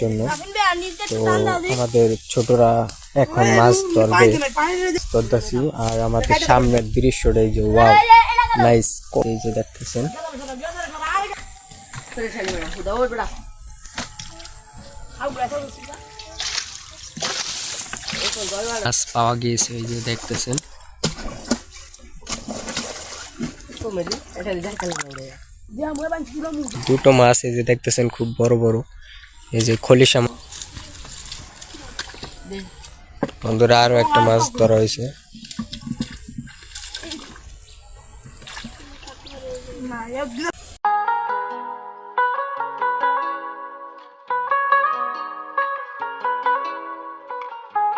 জন্য। তো আমাদের ছোটরা এখন মাছ ধরতেছি আর আমাদের সামনের দৃশ্যটা এই যে ওয়াও নাইস, এই যে দেখতেছেন মাছ পাওয়া গিয়েছে, এই যে দেখতেছেন দুটো মাছ, এই যে দেখতেছেন খুব বড় বড়, এই যে খলিশা মাছ। বন্ধুরা আরো একটা মাছ ধরা হয়েছে।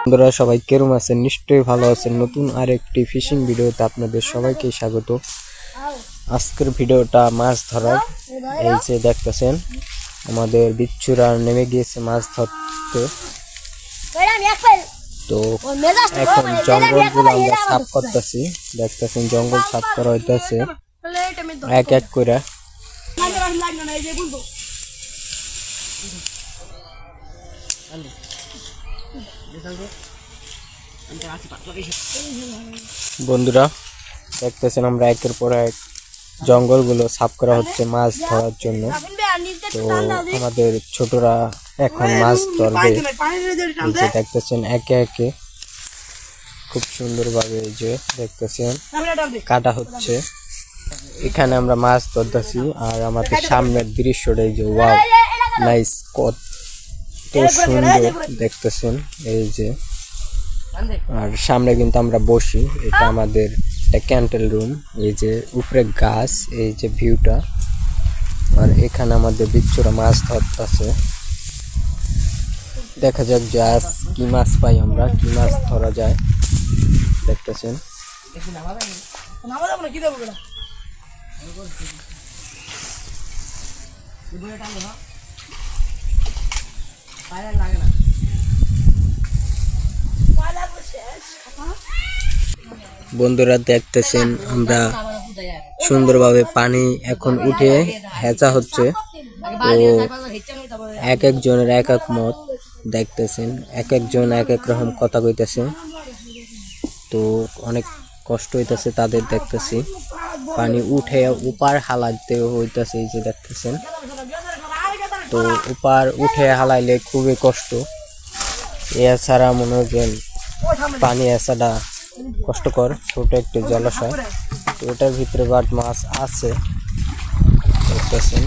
বন্ধুরা সবাই কেরম আছেন? নিশ্চয়ই ভালো আছেন। নতুন আরেকটি ফিশিং ভিডিওতে আপনাদের সবাইকে স্বাগত। আজকের ভিডিওটা মাছ ধরার, এই যে দেখতেছেন আমাদের বিচ্ছুরা নেমে গিয়েছে মাছ ধরতে। তো এখন জঙ্গলগুলো আমরা সাফ করতেছি, দেখতেছেন জঙ্গল সাফ করা হইতেছে এক এক করে। বন্ধুরা দেখতেছেন আমরা একের পর এক জঙ্গলগুলো সাফ করা হচ্ছে মাছ ধরার জন্য। তো আমাদের ছোটরা এখন মাছ ধরবে, এই যে দেখতেছেন একে একে খুব সুন্দরভাবে, এই যে দেখতেছেন কাটা হচ্ছে। এখানে আমরা মাছ ধরতেছি আর আমাদের সামনের দৃশ্যটা এই যে ওয়াও নাইস, কত সুন্দর দেখতেছেন এই যে। আর সামনে কিন্তু আমরা বসি, এটা আমাদের ক্যান্টেল রুম, এই যে উপরে গাছ, এই যে ভিউটা। আর এখানে আমাদের বিচ্ছুরা মাছ ধরতেছে। দেখা যাক যে আজ কি মাছ পাই আমরা, কি মাছ ধরা যায় দেখতেছেন। বন্ধুরা দেখতেছেন আমরা সুন্দরভাবে পানি এখন উঠে হেঁচা হচ্ছে। তো এক একজনের এক এক মত, দেখতেছেন এক একজন এক এক রকম কথা কইতেছে। তো অনেক কষ্ট হইতেছে তাদের, দেখতেছি পানি উঠে উপার হালাইতে হইতেছে, এই যে দেখতেছেন। তো উপার উঠে হালাইলে খুবই কষ্ট, এছাড়া মনে হয় পানি এছাড়া কষ্টকর, ছোট একটি জলাশয়। তো ওটার ভিতরে বাট মাছ আছে দেখতেছেন।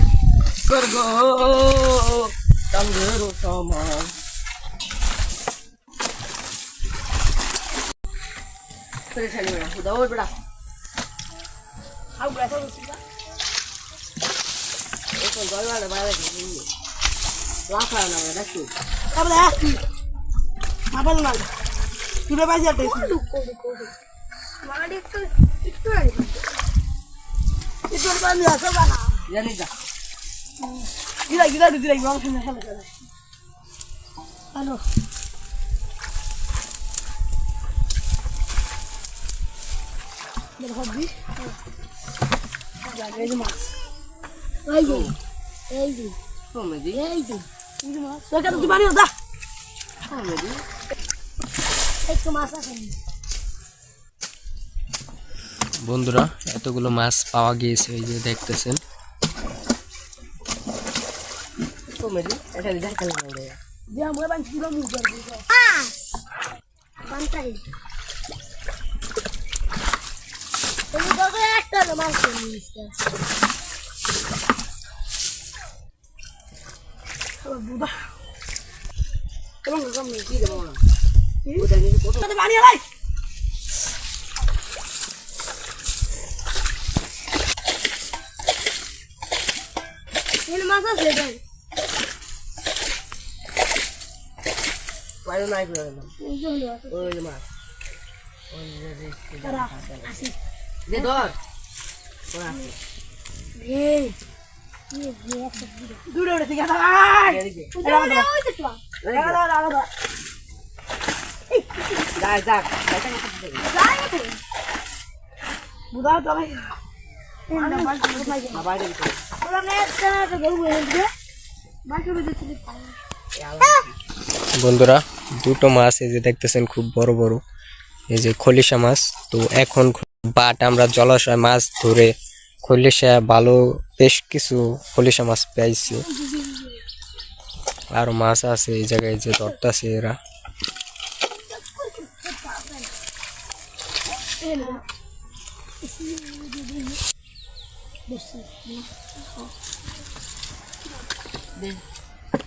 বন্ধুরা এতগুলো মাছ পাওয়া গিয়েছে, এই যে দেখতেছেন। বন্ধুরা দুটো মাছ এই যে দেখতেছেন খুব বড় বড়, এই যে খলিশা মাছ। তো এখন বাট আমরা জলাশয় মাছ ধরে খলিশা ভালো বেশ কিছু খলিশা মাছ পাইছি, আর মাছ আছে এই জায়গায় যে ধরতেছে এরা।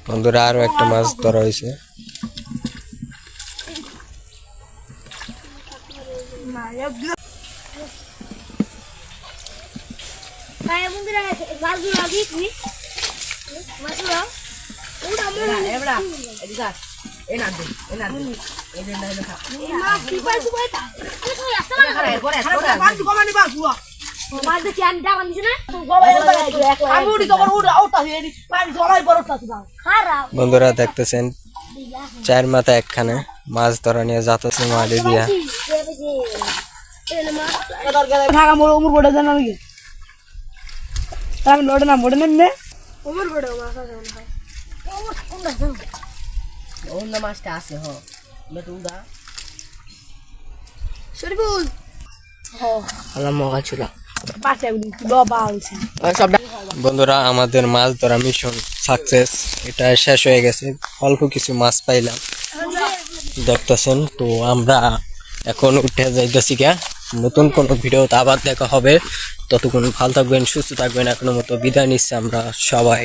বন্ধুরা আরো একটা মাছ ধরা হয়েছে। বন্ধুরা দেখতেছেন চার মাথা একখানে মাছ ধরা নিয়ে যাতেছে মালি দিয়া। বন্ধুরা আমাদের মাছ ধরা মিশন সাকসেস, এটা শেষ হয়ে গেছে, অল্প কিছু মাছ পাইলাম দেখতেছেন। তো আমরা এখন উঠে যাইতেছি গা, নতুন কোনো ভিডিওতে আবার দেখা হবে। ততক্ষণ ভালো থাকবেন, সুস্থ থাকবেন, এখনো মতো বিদায় নিচ্ছি আমরা সবাই।